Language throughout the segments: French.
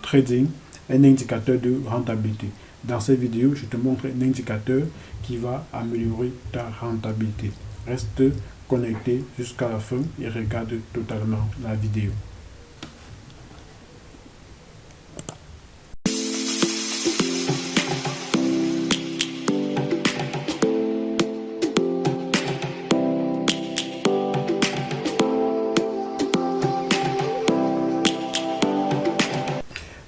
trading un indicateur de rentabilité. Dans cette vidéo, je te montre un indicateur qui va améliorer ta rentabilité. Reste connecté jusqu'à la fin et regarde totalement la vidéo.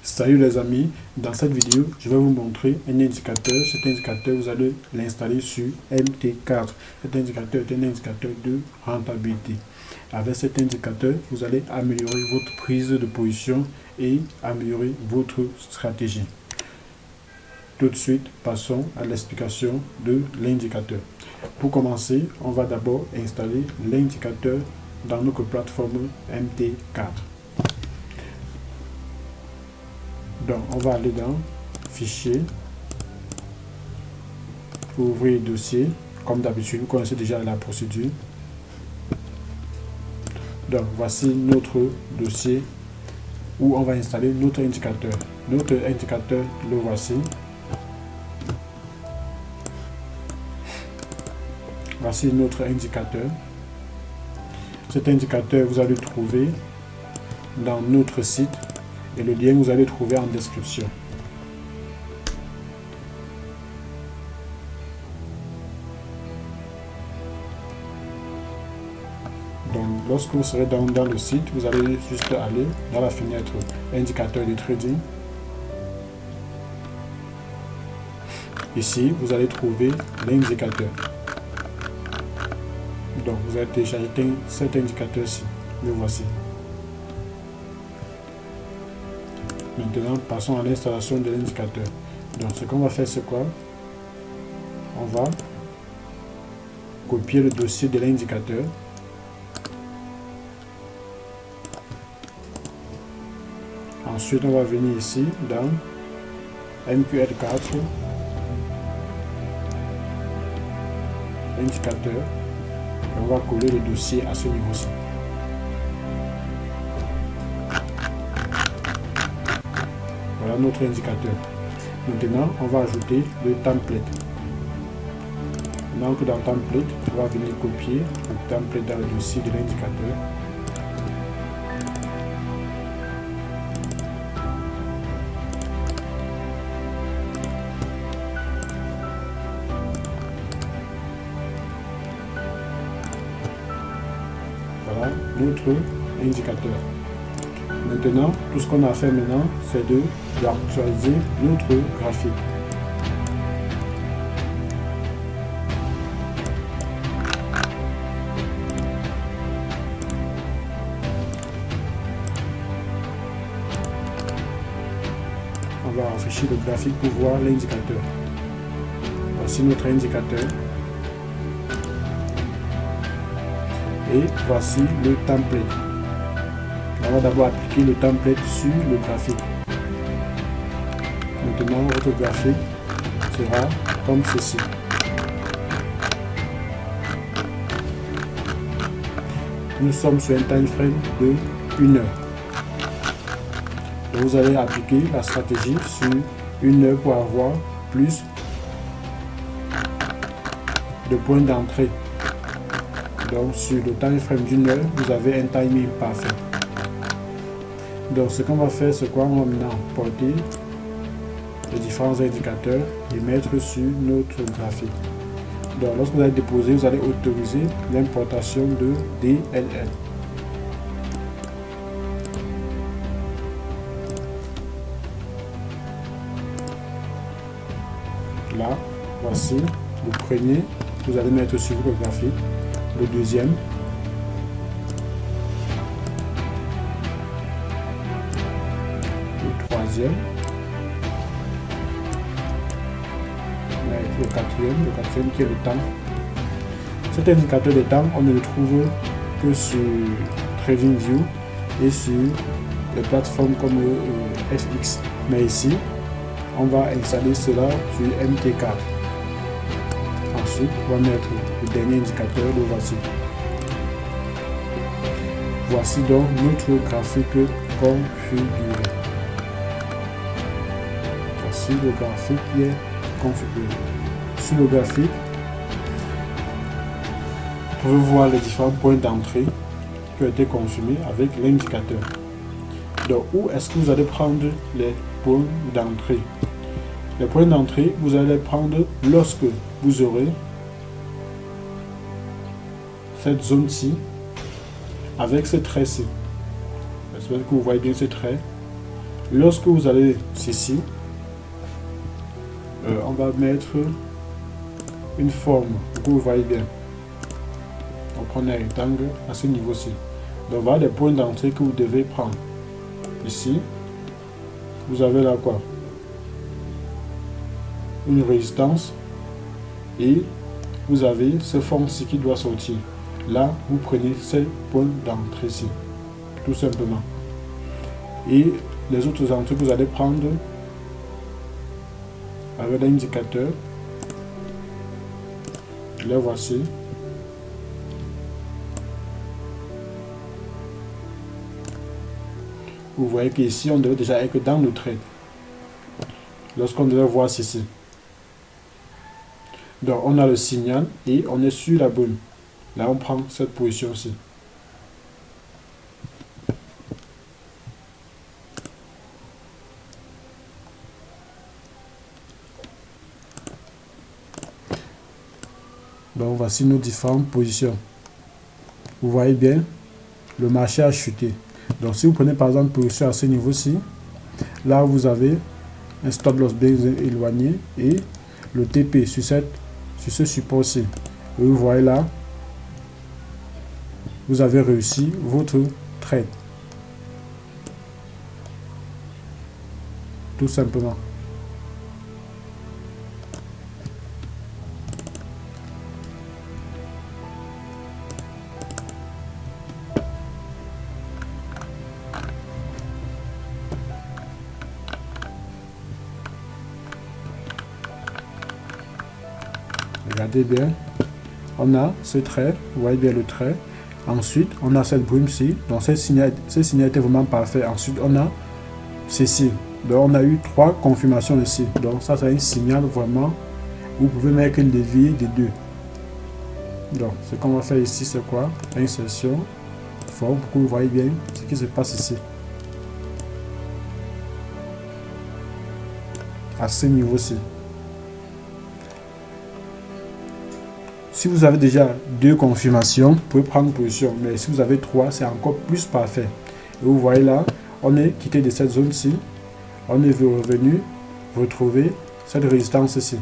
Salut les amis, dans cette vidéo, je vais vous montrer un indicateur. Cet indicateur, vous allez l'installer sur MT4. Cet indicateur est un indicateur de rentabilité. Avec cet indicateur, vous allez améliorer votre prise de position et améliorer votre stratégie. Tout de suite, passons à l'explication de l'indicateur. Pour commencer, on va d'abord installer l'indicateur dans notre plateforme MT4. Donc, on va aller dans Fichier, ouvrir dossier. Comme d'habitude, vous connaissez déjà la procédure. Donc, voici notre dossier où on va installer notre indicateur. Notre indicateur, le voici. Voici notre indicateur. Cet indicateur, vous allez le trouver dans notre site. Et le lien, vous allez trouver en description. Donc, lorsque vous serez dans le site, vous allez juste aller dans la fenêtre indicateur de trading. Ici, vous allez trouver l'indicateur. Donc, vous allez télécharger cet indicateur-ci. Le voici. Maintenant, passons à l'installation de l'indicateur. Donc, ce qu'on va faire, c'est quoi? On va copier le dossier de l'indicateur. Ensuite, on va venir ici dans MQL4, indicateur, et on va coller le dossier à ce niveau-ci. Voilà notre indicateur. Maintenant, on va ajouter le template. Donc, dans template, on va venir copier le template dans le dossier de l'indicateur. Voilà notre indicateur. Maintenant, tout ce qu'on a fait maintenant, c'est d'actualiser notre graphique. On va afficher le graphique pour voir l'indicateur. Voici notre indicateur. Et voici le template. On va d'abord appliquer le template sur le graphique. Maintenant, votre graphique sera comme ceci. Nous sommes sur un time frame de 1 heure. Donc, vous allez appliquer la stratégie sur 1 heure pour avoir plus de points d'entrée. Donc, sur le time frame d'1 heure, vous avez un timing parfait. Donc, ce qu'on va faire, c'est quoi? On va maintenant porter les différents indicateurs et mettre sur notre graphique. Donc, lorsque vous allez déposer, vous allez autoriser l'importation de DLL. Là, voici le premier, vous allez mettre sur votre graphique. Le deuxième. Le troisième. Le quatrième qui est le temps. Cet indicateur de temps, on ne le trouve que sur TradingView et sur les plateformes comme FX. Mais ici, on va installer cela sur MT4. Ensuite, on va mettre le dernier indicateur, le voici. Voici donc notre graphique configuré. Voici le graphique qui est configuré. Sur le graphique, vous pouvez voir les différents points d'entrée qui ont été confirmés avec l'indicateur. Donc, où est-ce que vous allez prendre les points d'entrée? Les points d'entrée, vous allez les prendre lorsque vous aurez cette zone-ci avec ce trait-ci. J'espère que vous voyez bien ce trait. Lorsque vous allez ici, on va mettre une forme pour que vous voyez bien. Donc on a un rectangle à ce niveau-ci. Donc voilà les points d'entrée que vous devez prendre. Ici, vous avez là quoi? Une résistance et vous avez ce fond-ci qui doit sortir. Là, vous prenez ces points d'entrée-ci, tout simplement. Et les autres entrées que vous allez prendre avec l'indicateur, les voici. Vous voyez qu'ici, on devait déjà être dans le trait. Lorsqu'on devait voir ceci. Donc, on a le signal et on est sur la bonne. Là, on prend cette position-ci. Donc, voici nos différentes positions. Vous voyez bien, le marché a chuté. Donc, si vous prenez par exemple position à ce niveau-ci, là, vous avez un stop loss bien éloigné et le TP sur ce support-ci. Vous voyez là, vous avez réussi votre trade. Tout simplement. Regardez bien, on a ce trait, vous voyez bien le trait. Ensuite, on a cette brume-ci, donc ce signal était vraiment parfait. Ensuite, on a ceci. Donc, on a eu 3 confirmations ici. Donc, ça, c'est un signal vraiment. Vous pouvez mettre un levier des deux. Donc, ce qu'on va faire ici, c'est quoi? Insertion, forme, pour que vous voyez bien ce qui se passe ici. À ce niveau-ci. Si vous avez déjà 2 confirmations, vous pouvez prendre position. Mais si vous avez 3, c'est encore plus parfait. Et vous voyez là, on est quitté de cette zone-ci. On est revenu retrouver cette résistance ici.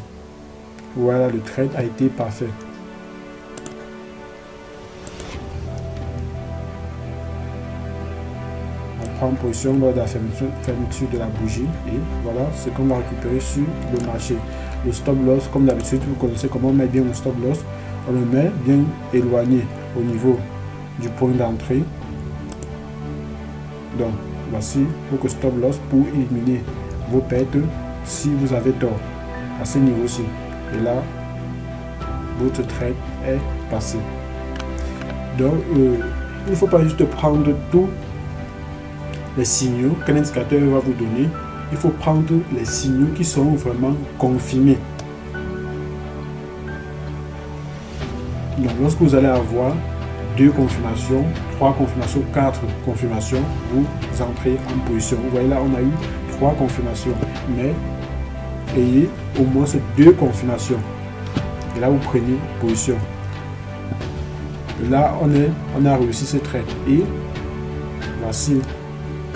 Voilà, le trade a été parfait. On prend position lors de la fermeture de la bougie. Et voilà ce qu'on va récupérer sur le marché. Le stop loss, comme d'habitude, vous connaissez comment on met bien le stop loss. On le met bien éloigné au niveau du point d'entrée. Donc, voici le stop loss pour éliminer vos pertes si vous avez tort à ce niveau-ci. Et là, votre trade est passé. Donc, il ne faut pas juste prendre tous les signaux qu'un indicateur va vous donner. Il faut prendre les signaux qui sont vraiment confirmés. Donc, lorsque vous allez avoir 2 confirmations, 3 confirmations, 4 confirmations, vous entrez en position. Vous voyez là, on a eu 3 confirmations, mais ayez au moins ces 2 confirmations. Et là, vous prenez position. Là, on a réussi ce trade. Et voici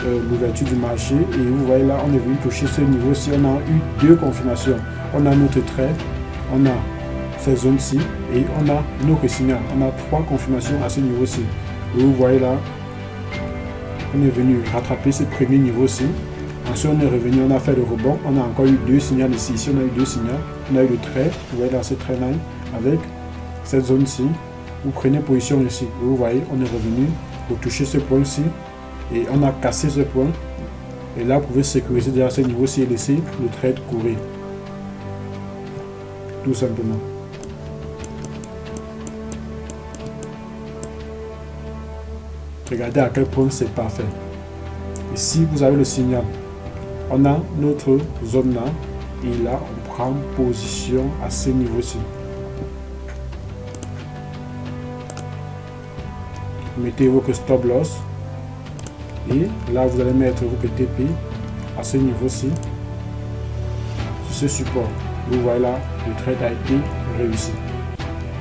l'ouverture du marché. Et vous voyez là, on est venu toucher ce niveau-ci. On a eu 2 confirmations. On a notre trade, on a ces zones-ci et on a notre signal. On a 3 confirmations à ce niveau-ci. Et vous voyez là, on est venu rattraper ce premier niveau-ci. Ensuite, on est revenu, on a fait le rebond. On a encore eu 2 signaux ici. Ici, on a eu 2 signaux. On a eu le trait. Vous voyez là, ce trait line avec cette zone-ci. Vous prenez position ici. Et vous voyez, on est revenu pour toucher ce point-ci. Et on a cassé ce point. Et là, vous pouvez sécuriser déjà ce niveau-ci et laisser le trade courir. Tout simplement. Regardez à quel point c'est parfait. Ici, vous avez le signal. On a notre zone là, et là on prend position à ce niveau-ci. Mettez votre stop loss et là vous allez mettre votre TP à ce niveau-ci sur ce support. Vous voyez là, le trade a été réussi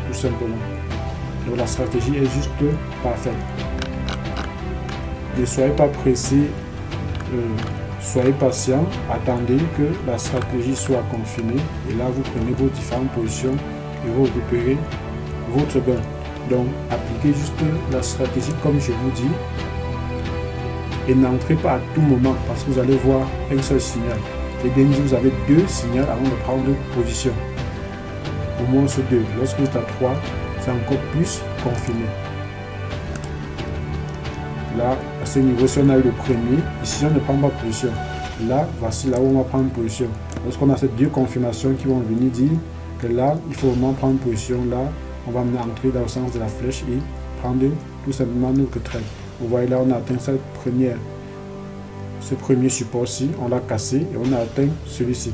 tout simplement. Donc la stratégie est juste parfaite. Ne soyez pas pressé, soyez patient, attendez que la stratégie soit confirmée et là vous prenez vos différentes positions et vous récupérez votre gain. Donc appliquez juste la stratégie comme je vous dis et n'entrez pas à tout moment parce que vous allez voir un seul signal. Et bien vous avez 2 signaux avant de prendre position. Au moins ce 2. Lorsque vous êtes à 3, c'est encore plus confirmé. Là, à ce niveau, si on a eu le premier, ici on ne prend pas position. Là, voici là où on va prendre position. Lorsqu'on a ces 2 confirmations qui vont venir dire que là, il faut vraiment prendre position. Là, on va entrer dans le sens de la flèche et prendre tout simplement notre trade. Vous voyez là, on a atteint ce premier support-ci, on l'a cassé et on a atteint celui-ci.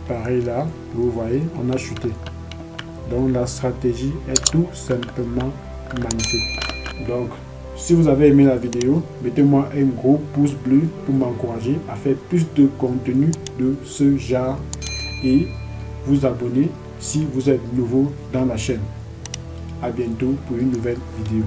Pareil là, vous voyez, on a chuté. Donc la stratégie est tout simplement magnifique. Donc, si vous avez aimé la vidéo, mettez-moi un gros pouce bleu pour m'encourager à faire plus de contenu de ce genre et vous abonner si vous êtes nouveau dans la chaîne. À bientôt pour une nouvelle vidéo.